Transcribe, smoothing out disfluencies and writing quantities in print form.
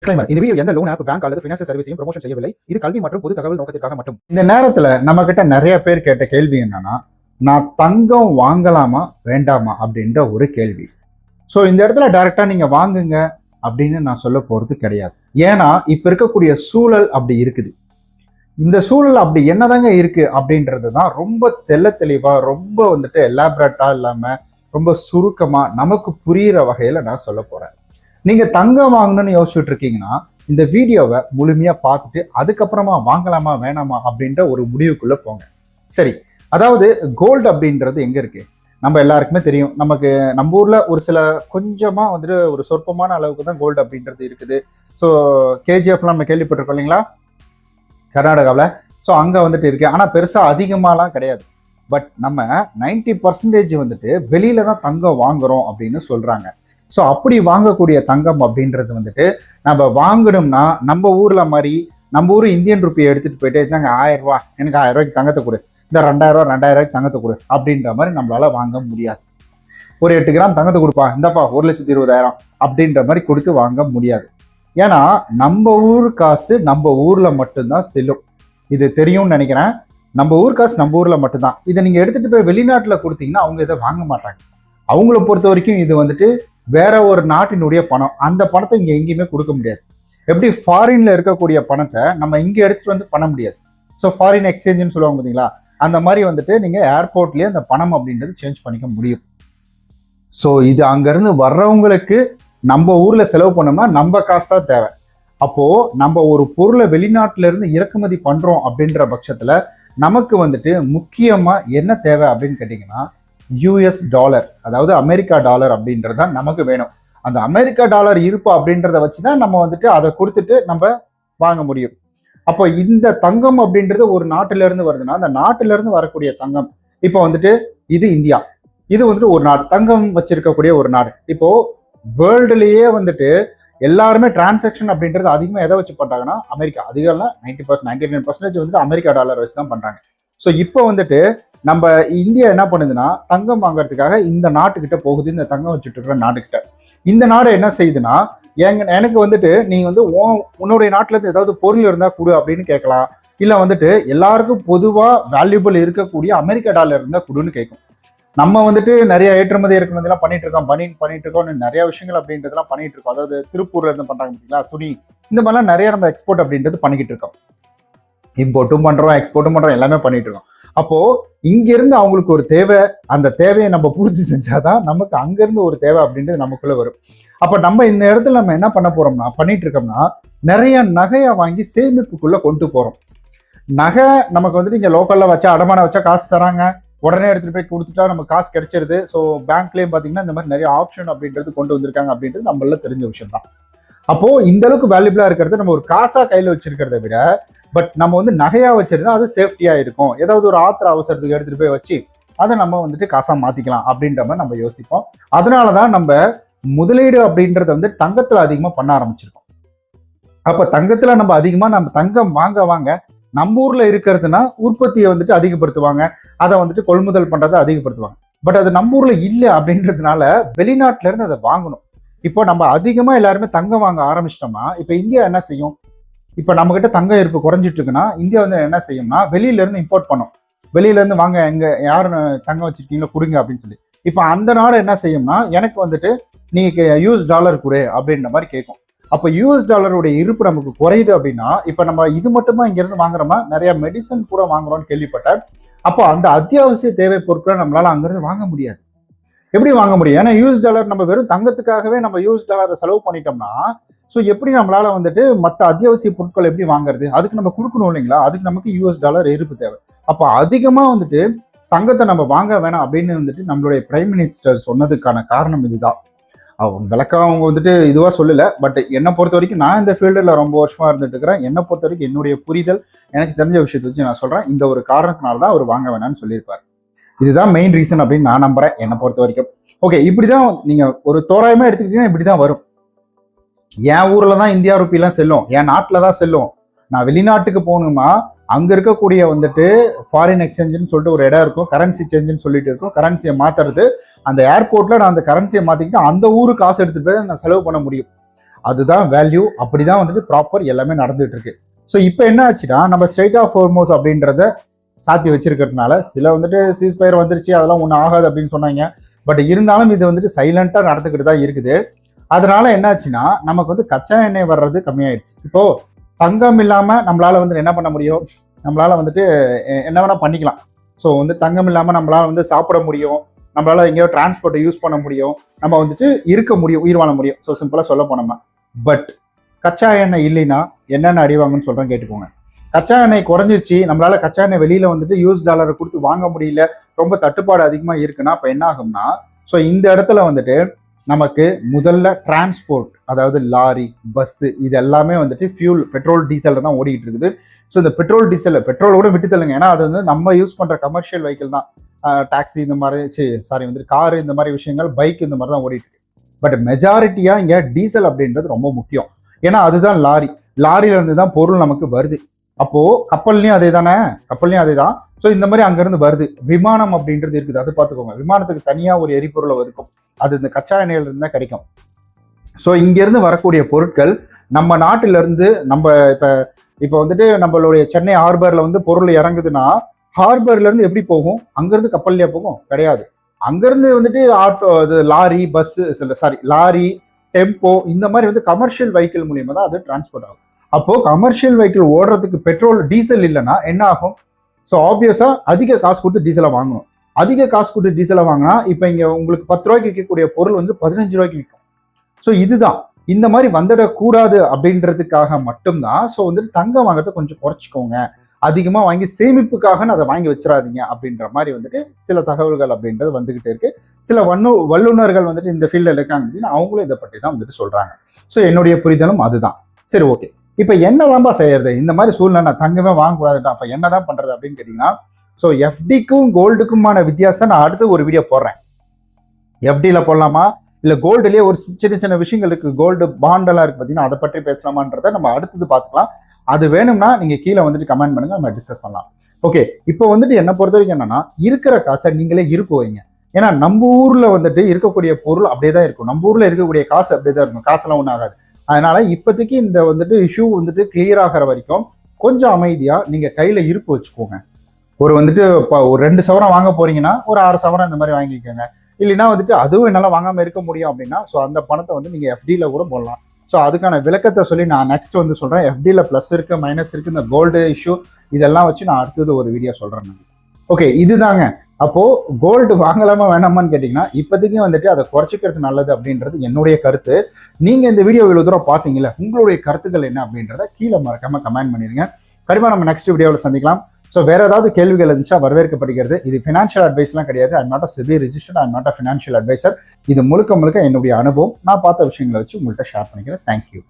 இந்த வீடியோ எந்த loan app bank அல்லது ஃபினான்ஷியல் சர்வீஸையும் ப்ரமோஷன் செய்யவில்லை. இது கல்வி மற்றும் பொது தகவல் நோக்கத்திற்காக மட்டும். இந்த நேரத்துல நம்ம கிட்ட நிறைய பேர் கேட்ட கேள்வி என்னன்னா, நான் தங்கம் வாங்கலாமா வேண்டாமா அப்படின்ற ஒரு கேள்வி. ஸோ இந்த இடத்துல டைரக்டா நீங்க வாங்குங்க அப்படின்னு நான் சொல்ல போறது கிடையாது. ஏன்னா இப்ப இருக்கக்கூடிய சூழல் அப்படி இருக்குது. இந்த சூழல் அப்படி என்னதாங்க இருக்கு அப்படின்றது தான் ரொம்ப தெளிவா, ரொம்ப எலாபரேட்டா இல்லாம ரொம்ப சுருக்கமா நமக்கு புரியுற வகையில நான் சொல்ல போறேன். நீங்க தங்கம் வாங்கணும்னு யோசிச்சுட்டு இருக்கீங்கன்னா இந்த வீடியோவை முழுமையா பார்த்துட்டு அதுக்கப்புறமா வாங்கலாமா வேணாமா அப்படின்ற ஒரு முடிவுக்குள்ள போங்க. சரி, அதாவது கோல்டு அப்படின்றது எங்க இருக்கு? நம்ம எல்லாருக்குமே தெரியும். நமக்கு நம்ம ஊர்ல ஒரு சில கொஞ்சமா ஒரு சொற்பமான அளவுக்கு தான் கோல்டு அப்படின்றது இருக்குது. ஸோ கேஜிஎஃப்லாம் நம்ம கேள்விப்பட்டிருக்கோம் இல்லைங்களா, கர்நாடகாவில். ஸோ அங்கே இருக்கு. ஆனால் பெருசாக அதிகமாலாம் கிடையாது. பட் நம்ம 90% வெளியில தான் தங்கம் வாங்குறோம் அப்படின்னு சொல்றாங்க. ஸோ அப்படி வாங்கக்கூடிய தங்கம் அப்படின்றது நம்ம வாங்கணும்னா நம்ம ஊர்ல மாதிரி நம்ம ஊர் இந்தியன் ருப்பியை எடுத்துட்டு போயிட்டு இருந்தாங்க 1000 ரூபா, எனக்கு 1000 ரூபாய்க்கு தங்கத்தை கொடு, இந்த 2000 ரூபாய்க்கு தங்கத்தை கொடு அப்படின்ற மாதிரி நம்மளால வாங்க முடியாது. ஒரு 8 கிராம் தங்கத்தை கொடுப்பா, இந்தப்பா 1,20,000 அப்படின்ற மாதிரி கொடுத்து வாங்க முடியாது. ஏன்னா நம்ம ஊர் காசு நம்ம ஊர்ல மட்டும்தான் செல்லும். இது தெரியும்னு நினைக்கிறேன். நம்ம ஊர் காசு நம்ம ஊர்ல மட்டும்தான். இதை நீங்க எடுத்துட்டு போய் வெளிநாட்டுல கொடுத்தீங்கன்னா அவங்க இதை வாங்க மாட்டாங்க. அவங்கள பொறுத்த வரைக்கும் இது வேற ஒரு நாட்டினுடைய பணம். அந்த பணத்தை இங்க எங்கேயுமே கொடுக்க முடியாது. எப்படி ஃபாரின்ல இருக்கக்கூடிய பணத்தை நம்ம இங்க எடுத்துட்டு பண்ண முடியாது. ஸோ ஃபாரின் எக்ஸ்சேஞ்சுன்னு சொல்லுவாங்க பார்த்தீங்களா, அந்த மாதிரி நீங்க ஏர்போர்ட்லயே அந்த பணம் அப்படின்றது சேஞ்ச் பண்ணிக்க முடியும். ஸோ இது அங்கிருந்து வர்றவங்களுக்கு நம்ம ஊர்ல செலவு பண்ணோம்னா நம்ம காசு தான் தேவை. அப்போ நம்ம ஒரு பொருளை வெளிநாட்டுல இருந்து இறக்குமதி பண்றோம் அப்படின்ற பட்சத்துல நமக்கு முக்கியமா என்ன தேவை அப்படின்னு கேட்டீங்கன்னா யூஎஸ் டாலர், அதாவது அமெரிக்கா டாலர் அப்படின்றது தான் நமக்கு வேணும். அந்த அமெரிக்கா டாலர் இருப்பு அப்படின்றத வச்சுதான் நம்ம அதை கொடுத்துட்டு நம்ம வாங்க முடியும். அப்போ இந்த தங்கம் அப்படின்றது ஒரு நாட்டில இருந்து வருதுன்னா அந்த நாட்டில இருந்து வரக்கூடிய தங்கம் இப்போ இது இந்தியா, இது ஒரு நாடு, தங்கம் வச்சிருக்கக்கூடிய ஒரு நாடு. இப்போ வேர்ல்டுலயே எல்லாருமே டிரான்சாக்ஷன் அப்படின்றது அதிகமா எதை வச்சு பண்றாங்கன்னா அமெரிக்கா. அதிகம் 99% அமெரிக்கா டாலர் வச்சு தான் பண்றாங்க. ஸோ இப்போ நம்ம இந்தியா என்ன பண்ணுதுன்னா தங்கம் வாங்குறதுக்காக இந்த நாட்டுக்கிட்ட போகுது, இந்த தங்கம் வச்சுட்டு இருக்கிற நாட்டுக்கிட்ட. இந்த நாடு என்ன செய்யுதுன்னா எனக்கு நீ உன்னுடைய நாட்டுல இருந்து ஏதாவது பொருள் இருந்தா கொடு அப்படின்னு கேட்கலாம். இல்ல எல்லாருக்கும் பொதுவா வேல்யூபிள் இருக்கக்கூடிய அமெரிக்கா டாலர் இருந்தா கொடுன்னு கேட்கும். நம்ம நிறைய ஏற்றுமதி இறக்குமதி எல்லாம் பண்ணிட்டு இருக்கோம், நிறைய விஷயங்கள் அப்படின்றதெல்லாம் பண்ணிட்டு இருக்கோம். அதாவது திருப்பூர்ல இருந்து பண்றாங்க பார்த்தீங்களா, துணி, இந்த மாதிரிலாம் நிறைய நம்ம எக்ஸ்போர்ட் அப்படின்றது பண்ணிக்கிட்டு இருக்கோம். இம்போர்ட்டும் பண்றோம், எக்ஸ்போர்ட்டும் பண்றோம், எல்லாமே பண்ணிட்டு இருக்கோம். அப்போ இங்க இருந்து அவங்களுக்கு ஒரு தேவை, அந்த தேவையை நம்ம பூர்த்தி செஞ்சாதான் நமக்கு அங்க இருந்து ஒரு தேவை அப்படின்றது நமக்குள்ள வரும். அப்ப நம்ம இந்த இடத்துல நம்ம என்ன பண்ண போறோம்னா பண்ணிட்டு நிறைய நகையை வாங்கி சேமிப்புக்குள்ள கொண்டு போறோம். நகை நமக்கு இங்க லோக்கல்ல வச்சா அடமான வச்சா காசு தராங்க, உடனே எடுத்துட்டு போய் கொடுத்துட்டா நமக்கு காசு கிடைச்சிருது. ஸோ பேங்க்லயும் பாத்தீங்கன்னா இந்த மாதிரி நிறைய ஆப்ஷன் அப்படின்றது கொண்டு வந்திருக்காங்க அப்படின்றது நம்மள தெரிஞ்ச விஷயம் தான். அப்போ இந்த அளவுக்கு வேல்யூபிளா இருக்கிறது நம்ம ஒரு காசா கையில வச்சிருக்கிறத விட பட் நம்ம நகையா வச்சிருந்தா அது சேஃப்டியா இருக்கும். ஏதாவது ஒரு ஆத்திர அவசரத்துக்கு எடுத்துட்டு போய் வச்சு அதை நம்ம காசா மாத்திக்கலாம் அப்படின்ற மாதிரி நம்ம யோசிப்போம். அதனாலதான் நம்ம முதலீடு அப்படின்றத தங்கத்துல அதிகமா பண்ண ஆரம்பிச்சிருக்கோம். அப்ப தங்கத்துல நம்ம அதிகமா நம்ம தங்கம் வாங்க நம்ம ஊர்ல இருக்கிறதுனா உற்பத்தியை அதிகப்படுத்துவாங்க, அதை கொள்முதல் பண்றதை அதிகப்படுத்துவாங்க. பட் அது நம்ம ஊர்ல இல்லை அப்படின்றதுனால வெளிநாட்டுல இருந்து அதை வாங்கணும். இப்போ நம்ம அதிகமா எல்லாருமே தங்கம் வாங்க ஆரம்பிச்சிட்டோம்னா இப்ப இந்தியா என்ன செய்யும்? இப்ப நம்ம கிட்ட தங்க இருப்பு குறைஞ்சிட்டு இருக்குன்னா இந்தியா என்ன செய்யும்னா வெளியில இருந்து இம்போர்ட் பண்ணும். வெளியில இருந்து வாங்க, எங்க யாரு தங்கம் வச்சிருக்கீங்களோ கொடுங்க அப்படின்னு சொல்லி. இப்ப அந்த நாடு என்ன செய்யும்னா எனக்கு நீங்க யூஎஸ் டாலர் கொடு அப்படின்ற மாதிரி கேட்கும். அப்ப யூஎஸ் டாலருடைய இருப்பு நமக்கு குறையுது அப்படின்னா இப்ப நம்ம இது மட்டுமா இங்க இருந்து வாங்குறோமா, நிறைய மெடிசன் கூட வாங்குறோம்னு கேள்விப்பட்டேன். அப்போ அந்த அத்தியாவசிய தேவை பொருட்களை நம்மளால அங்கிருந்து வாங்க முடியாது. எப்படி வாங்க முடியும்? ஏன்னா யூஎஸ் டாலர் நம்ம வெறும் தங்கத்துக்காகவே நம்ம யூஎஸ் டாலரை செலவு பண்ணிட்டோம்னா ஸோ எப்படி நம்மளால மற்ற அத்தியாவசிய பொருட்கள் எப்படி வாங்குறது? அதுக்கு நம்ம கொடுக்கணும் இல்லைங்களா? அதுக்கு நமக்கு யூஎஸ் டாலர் இருப்பு தேவை. அப்போ அதிகமா தங்கத்தை நம்ம வாங்க வேணாம் அப்படின்னு நம்மளுடைய பிரைம் மினிஸ்டர் சொன்னதுக்கான காரணம் இதுதான். அவங்க விளக்கம் அவங்க இதுவா சொல்லல. பட் என்னை பொறுத்த வரைக்கும் நான் இந்த ஃபீல்டுல ரொம்ப வருஷமா இருந்துட்டு இருக்கிறேன். என்னை பொறுத்த வரைக்கும் என்னுடைய புரிதல், எனக்கு தெரிஞ்ச விஷயத்தை வச்சு நான் சொல்றேன். இந்த ஒரு காரணத்தினால்தான் அவர் வாங்க வேணாம்னு சொல்லியிருப்பாரு. இதுதான் மெயின் ரீசன் அப்படின்னு நான் நம்புறேன் என்னை பொறுத்த வரைக்கும். ஓகே, இப்படிதான் நீங்க ஒரு தோராயமா எடுத்துக்கிட்டீங்கன்னா இப்படிதான் வரும். என் ஊர்ல தான் இந்தியா ருப்பிலாம் செல்லும், என் நாட்டுல தான் செல்லும். நான் வெளிநாட்டுக்கு போகணுமா அங்க இருக்கக்கூடிய ஃபாரின் எக்ஸ்சேஞ்சுன்னு சொல்லிட்டு ஒரு இடம் இருக்கும், கரன்சி சேஞ்சுன்னு சொல்லிட்டு இருக்கும். கரன்சியை மாத்துறது அந்த ஏர்போர்ட்ல நான் அந்த கரன்சியை மாத்திக்கிட்டு அந்த ஊருக்கு காசு எடுத்துட்டு போய் நான் செலவு பண்ண முடியும். அதுதான் வேல்யூ, அப்படிதான் வந்துட்டு ப்ராப்பர் எல்லாமே நடந்துட்டு இருக்கு. ஸோ இப்போ என்ன ஆச்சுன்னா நம்ம ஸ்ட்ரெயிட் ஆஃப் ஹோர்மோஸ் அப்படின்றத சாத்தி வச்சிருக்கிறதுனால சில வந்துட்டு சீஸ்பயர் வந்துருச்சு அதெல்லாம் ஒன்றும் ஆகாது அப்படின்னு சொன்னாங்க. பட் இருந்தாலும் இது வந்துட்டு சைலண்டாக நடந்துக்கிட்டு தான் இருக்குது. அதனால என்னாச்சுன்னா நமக்கு வந்து கச்சா எண்ணெய் வர்றது கம்மியாயிடுச்சு. இப்போ தங்கம் இல்லாம நம்மளால வந்து என்ன பண்ண முடியும், நம்மளால வந்துட்டு என்ன வேணா பண்ணிக்கலாம். ஸோ வந்து தங்கம் இல்லாம நம்மளால வந்து சாப்பிட முடியும், நம்மளால எங்கேயோ டிரான்ஸ்போர்ட்டை யூஸ் பண்ண முடியும், நம்ம வந்துட்டு இருக்க முடியும், உயிர் வாழ முடியும். ஸோ சிம்பிளா சொல்ல போனோம்னா, பட் கச்சா எண்ணெய் இல்லைன்னா என்னென்ன அடிவாங்கன்னு சொல்றேன் கேட்டுக்கோங்க. கச்சா எண்ணெய் குறைஞ்சிருச்சு, நம்மளால கச்சா எண்ணெய் வெளியில வந்துட்டு $US கொடுத்து வாங்க முடியல, ரொம்ப தட்டுப்பாடு அதிகமா இருக்குன்னா அப்ப என்ன ஆகும்னா, ஸோ இந்த இடத்துல வந்துட்டு நமக்கு முதல்ல டிரான்ஸ்போர்ட், அதாவது லாரி, பஸ், இது எல்லாமே வந்துட்டு ஃபியூல், பெட்ரோல், டீசல் தான் ஓடிட்டு இருக்குது. ஸோ இந்த பெட்ரோல் டீசல், பெட்ரோல் கூட விட்டு தள்ளுங்க, ஏன்னா அது வந்து நம்ம யூஸ் பண்ற கமர்ஷியல் வெஹிக்கிள் தான். டாக்ஸி இந்த மாதிரி, சாரி வந்து காரு இந்த மாதிரி விஷயங்கள், பைக் இந்த மாதிரி தான் ஓடிட்டு இருக்கு. பட் மெஜாரிட்டியா இங்க டீசல் அப்படின்றது ரொம்ப முக்கியம். ஏன்னா அதுதான் லாரி, லாரியில இருந்து தான் பொருள் நமக்கு வருது. அப்போ கப்பல்லையும் அதே தானே, கப்பல்லையும் அதே தான். ஸோ இந்த மாதிரி அங்கிருந்து வருது. விமானம் அப்படின்றது இருக்குது, அது பார்த்துக்கோங்க. விமானத்துக்கு தனியா ஒரு எரிபொருளை இருக்கும், அது இந்த கச்சா எண்ணெயில இருந்து தான் கிடைக்கும். ஸோ இங்கிருந்து வரக்கூடிய பொருட்கள் நம்ம நாட்டில இருந்து, நம்ம இப்போ வந்துட்டு நம்மளுடைய சென்னை ஹார்பர்ல வந்து பொருள் இறங்குதுன்னா ஹார்பர்ல இருந்து எப்படி போகும், அங்கிருந்து கப்பல்லையா போகும்? கிடையாது. அங்கிருந்து வந்துட்டு ஆட்டோ, அது lorry, bus, sorry lorry, tempo, இந்த மாதிரி வந்து கமர்ஷியல் வெஹிக்கிள் மூலியமா தான் அது டிரான்ஸ்போர்ட் ஆகும். அப்போ கமர்ஷியல் வெஹிக்கிள் ஓடுறதுக்கு பெட்ரோல், டீசல் இல்லைன்னா என்ன ஆகும்? ஸோ ஆப்வியஸா அதிக காசு கொடுத்து டீசலை வாங்கணும். அதிக காசு கொடுத்து டீசலை வாங்கினா இப்போ இங்க உங்களுக்கு 10 ரூபாய்க்கு விற்கக்கூடிய பொருள் வந்து 15 ரூபாய்க்கு விற்கும். ஸோ இதுதான், இந்த மாதிரி வந்துடக்கூடாது அப்படின்றதுக்காக மட்டும்தான். ஸோ வந்துட்டு தங்கம் வாங்குறத கொஞ்சம் குறைச்சிக்கோங்க, அதிகமாக வாங்கி சேமிப்புக்காக அதை வாங்கி வச்சிடாதீங்க அப்படின்ற மாதிரி வந்துட்டு சில தகவல்கள் அப்படின்றது வந்துகிட்டே இருக்கு. சில வல்லுநர்கள் வந்துட்டு இந்த ஃபீல்டில் இருக்காங்க அப்படின்னு அவங்களும் இதை பற்றி தான் வந்துட்டு சொல்றாங்க. ஸோ என்னுடைய புரிதலும் அதுதான். சரி, ஓகே, இப்போ என்னதான்பா செய்யறது இந்த மாதிரி சூழ்நிலை, நான் தங்கமே வாங்கக்கூடாதுட்டா, அப்போ என்னதான் பண்றது அப்படின்னு கேட்டீங்கன்னா, ஸோ எஃப்டிக்கும் கோல்டுக்குமான வித்தியாசத்தை நான் அடுத்து ஒரு வீடியோ போடுறேன். எஃப்டியில் போடலாமா இல்லை கோல்டுலேயே ஒரு சின்ன சின்ன விஷயங்கள் இருக்கு, கோல்டு பாண்டெல்லாம் இருக்கு பார்த்தீங்கன்னா, அதை பற்றி பேசலாமான்றதை நம்ம அடுத்தது பார்த்துக்கலாம். அது வேணும்னா நீங்க கீழே வந்துட்டு கமெண்ட் பண்ணுங்க, நம்ம டிஸ்கஸ் பண்ணலாம். ஓகே, இப்போ வந்துட்டு என்ன பொறுத்த வரைக்கும் என்னன்னா, இருக்கிற காசை நீங்களே இருப்பு வைங்க. ஏன்னா நம்ம ஊர்ல வந்துட்டு இருக்கக்கூடிய பொருள் அப்படியே தான் இருக்கும், நம்ம ஊர்ல இருக்கக்கூடிய காசு அப்படியே தான் இருக்கும், காசெல்லாம் ஒன்றும் ஆகாது. அதனால இப்போதைக்கு இந்த வந்துட்டு இஷ்யூ வந்துட்டு கிளியர் ஆகிற வரைக்கும் கொஞ்சம் அமைதியா நீங்க கையில இருப்பு வச்சுக்கோங்க. ஒரு வந்துட்டு ஒரு 2 சவரம் வாங்க போறீங்கன்னா ஒரு 6 சவரம் இந்த மாதிரி வாங்கிக்கோங்க. இல்லைன்னா வந்துட்டு அதுவும் என்னால் வாங்காம இருக்க முடியும் அப்படின்னா ஸோ அந்த பணத்தை வந்து நீங்க எஃப்டியில கூட போடலாம். ஸோ அதுக்கான விளக்கத்தை சொல்லி நான் நெக்ஸ்ட் வந்து சொல்றேன். எஃப்டியில ப்ளஸ் இருக்கு, மைனஸ் இருக்கு, இந்த கோல்டு இஷ்யூ இதெல்லாம் வச்சு நான் அடுத்தது ஒரு வீடியோ சொல்றேன். ஓகே, இதுதாங்க. அப்போ கோல்டு வாங்கலாமா வேணாமான்னு கேட்டீங்கன்னா இப்போதைக்கு வந்துட்டு அதை குறைச்சிக்கிறது நல்லது அப்படின்றது என்னுடைய கருத்து. நீங்க இந்த வீடியோ இவ்வளவு தூரம் பார்த்தீங்களா, உங்களுடைய கருத்துக்கள் என்ன அப்படின்றத கீழே மறக்காம கமெண்ட் பண்ணிருங்க. கண்டிப்பா நம்ம நெக்ஸ்ட் வீடியோவில் சந்திக்கலாம். ஸோ வேற ஏதாவது கேள்விகள் இருந்துச்சா வரவேற்கப்படுகிறது. இது ஃபினான்ஷியல் அட்வைஸ்லாம் கிடையாது. I'm not a SEBI registered, I'm not a financial advisor. இது முழுக்க முழுக்க என்னுடைய அனுபவம், நான் பார்த்த விஷயங்களை வச்சு உங்கள்கிட்ட ஷேர் பண்ணிக்கிறேன். தேங்க்யூ.